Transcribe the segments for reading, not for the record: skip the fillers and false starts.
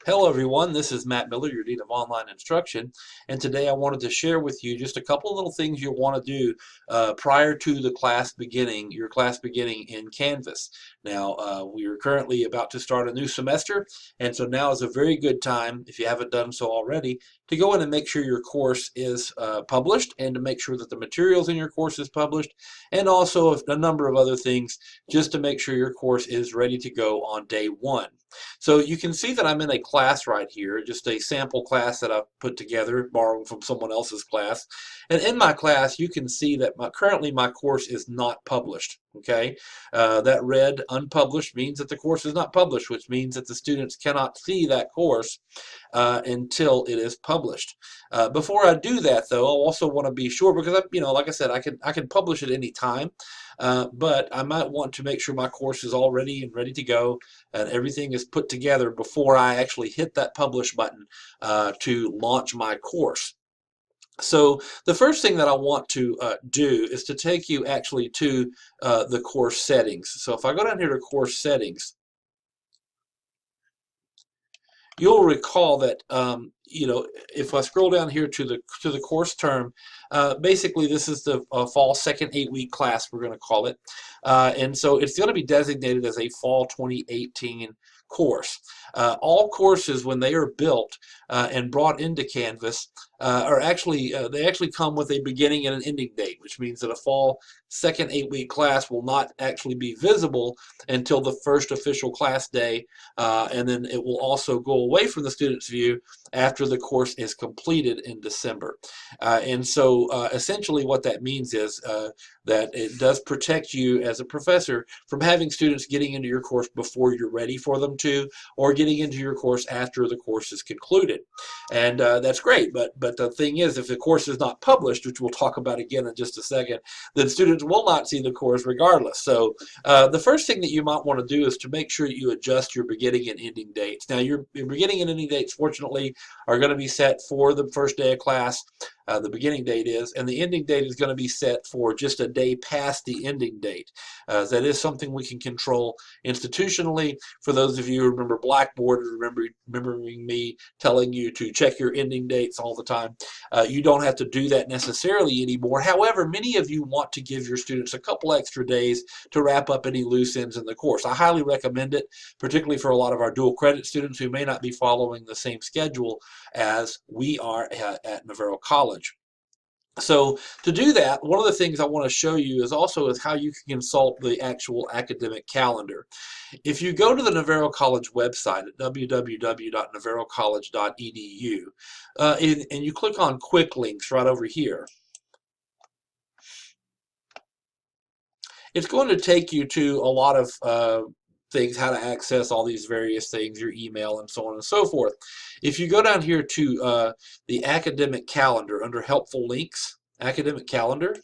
Hello everyone, this is Matt Miller, your Dean of Online Instruction, and today I wanted to share with you just a couple of little things you'll want to do prior to the class beginning, your class beginning in Canvas. Now, we are currently about to start a new semester, and so now is a very good time, if you haven't done so already, to go in and make sure your course is published and to make sure that the materials in your course is published, and also a number of other things just to make sure your course is ready to go on day one. So you can see that I'm in a class right here, just a sample class that I've put together, borrowing from someone else's class. And in my class, you can see that currently my course is not published. Okay, that red unpublished means that the course is not published, which means that the students cannot see that course until it is published. Before I do that, though, I also want to be sure because like I said, I can publish at any time, but I might want to make sure my course is all ready and ready to go, and everything is put together before I actually hit that publish button to launch my course. So the first thing that I want to do is to take you actually to the course settings. So if I go down here to course settings, you'll recall that if I scroll down here to the course term, basically this is the fall second 8-week class, we're going to call it, and so it's going to be designated as a fall 2018 course. All courses, when they are built and brought into Canvas, they actually come with a beginning and an ending date, which means that a fall second 8-week class will not actually be visible until the first official class day, and then it will also go away from the student's view after the course is completed in December. And so essentially what that means is that it does protect you as a professor from having students getting into your course before you're ready for them to, or getting into your course after the course is concluded. And that's great, but the thing is, if the course is not published, which we'll talk about again in just a second, then students will not see the course regardless. So the first thing that you might want to do is to make sure that you adjust your beginning and ending dates. Now, your beginning and ending dates, fortunately, are going to be set for the first day of class. The beginning date is, and the ending date is going to be set for just a day past the ending date. That is something we can control institutionally. For those of you who remember Blackboard, remembering me telling you to check your ending dates all the time, you don't have to do that necessarily anymore. However, many of you want to give your students a couple extra days to wrap up any loose ends in the course. I highly recommend it, particularly for a lot of our dual credit students who may not be following the same schedule as we are at Navarro College. So to do that, one of the things I want to show you is how you can consult the actual academic calendar. If you go to the Navarro College website at www.navarrocollege.edu and you click on quick links right over here, it's going to take you to a lot of things, how to access all these various things, your email and so on and so forth. If you go down here to the academic calendar under helpful links, academic calendar,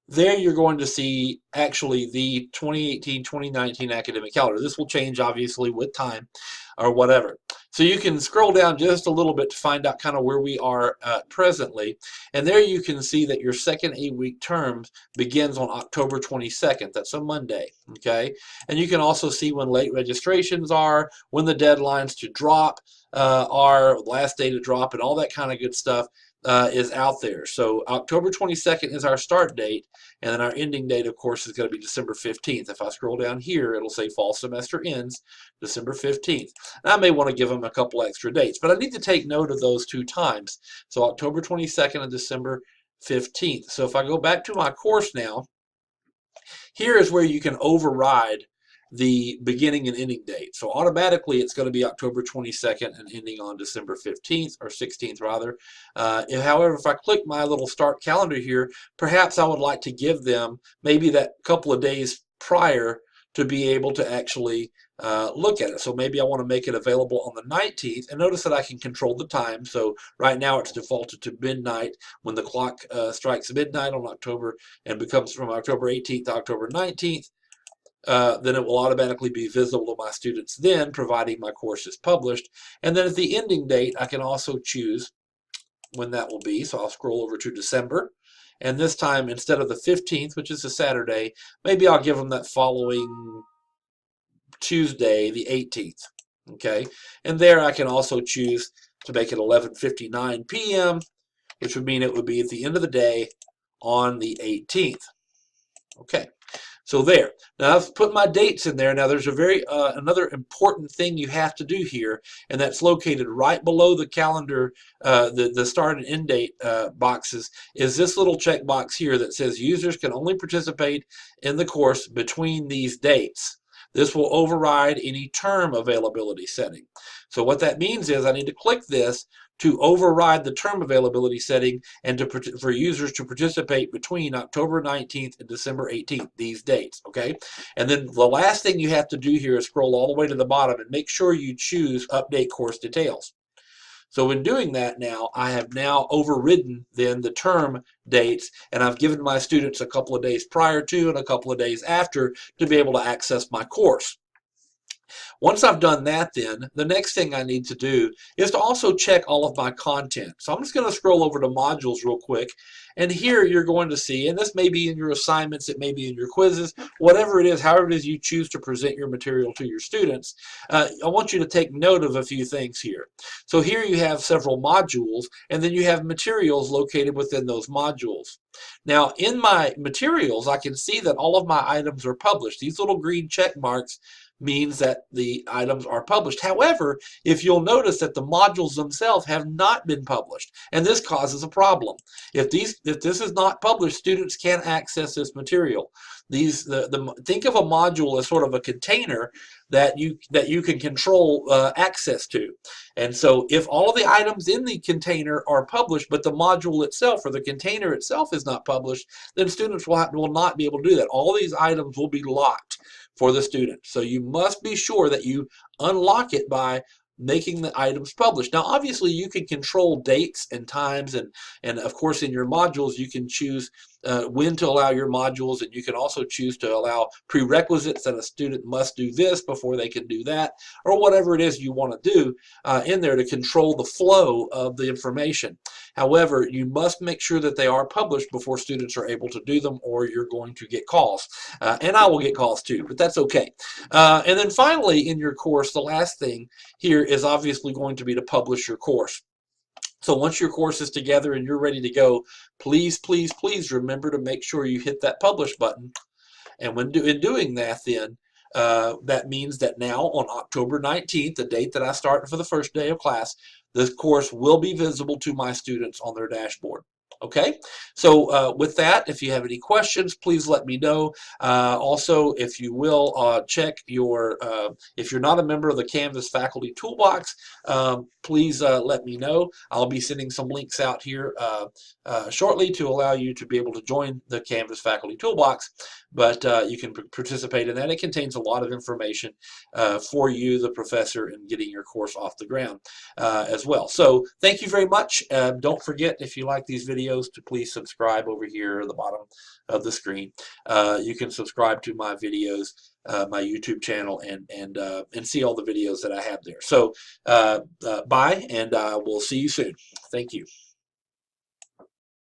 there you're going to see actually the 2018-2019 academic calendar. This will change obviously with time or whatever. So you can scroll down just a little bit to find out kind of where we are presently. And there you can see that your second 8-week term begins on October 22nd. That's a Monday, okay? And you can also see when late registrations are, when the deadlines to drop are, last day to drop, and all that kind of good stuff is out there. So October 22nd is our start date, and then our ending date, of course, is going to be December 15th. If I scroll down here, it'll say fall semester ends December 15th. And I may want to give them a couple extra dates, but I need to take note of those two times. So October 22nd and December 15th. So if I go back to my course now, here is where you can override the beginning and ending date. So automatically it's going to be October 22nd and ending on December 15th or 16th rather. However, if I click my little start calendar here, perhaps I would like to give them maybe that couple of days prior to be able to actually look at it. So maybe I want to make it available on the 19th, and notice that I can control the time. So right now it's defaulted to midnight. When the clock strikes midnight on October and becomes from October 18th to October 19th, then it will automatically be visible to my students then, providing my course is published. And then at the ending date, I can also choose when that will be. So I'll scroll over to December. And this time, instead of the 15th, which is a Saturday, maybe I'll give them that following Tuesday, the 18th. Okay, and there I can also choose to make it 11:59 p.m., which would mean it would be at the end of the day on the 18th. Okay, so there. Now I've put my dates in there. Now there's a another important thing you have to do here, and that's located right below the calendar, the start and end date boxes, is this little check box here that says users can only participate in the course between these dates. This will override any term availability setting. So what that means is I need to click this to override the term availability setting and for users to participate between October 19th and December 18th, these dates, okay? And then the last thing you have to do here is scroll all the way to the bottom and make sure you choose Update Course Details. So in doing that now, I have now overridden then the term dates, and I've given my students a couple of days prior to and a couple of days after to be able to access my course. Once I've done that, then the next thing I need to do is to also check all of my content. So I'm just going to scroll over to modules real quick, and here you're going to see, and this may be in your assignments, it may be in your quizzes, whatever it is, however it is you choose to present your material to your students, I want you to take note of a few things here. So here you have several modules, and then you have materials located within those modules. Now in my materials, I can see that all of my items are published. These little green check marks means that the items are published. However, if you'll notice that the modules themselves have not been published, and this causes a problem. If this is not published, students can't access this material. Think of a module as sort of a container that you can control access to. And so if all of the items in the container are published, but the module itself or the container itself is not published, then students will not be able to do that. All these items will be locked for the student. So you must be sure that you unlock it by making the items published. Now obviously you can control dates and times, and of course in your modules you can choose when to allow your modules, and you can also choose to allow prerequisites that a student must do this before they can do that, or whatever it is you want to do in there to control the flow of the information. However, you must make sure that they are published before students are able to do them, or you're going to get calls. And I will get calls too, but that's okay. And then finally in your course, the last thing here is obviously going to be to publish your course. So once your course is together and you're ready to go, please, please, please remember to make sure you hit that publish button. And in doing that, then that means that now on October 19th, the date that I start for the first day of class, this course will be visible to my students on their dashboard. Okay, so with that, if you have any questions, please let me know. Also, if you will, check your, if you're not a member of the Canvas Faculty Toolbox, please let me know. I'll be sending some links out here shortly to allow you to be able to join the Canvas Faculty Toolbox, but you can participate in that. It contains a lot of information for you, the professor, in getting your course off the ground as well. So thank you very much. Don't forget, if you like these videos, to please subscribe over here at the bottom of the screen. You can subscribe to my videos, my YouTube channel, and see all the videos that I have there. So bye, and we'll see you soon. Thank you.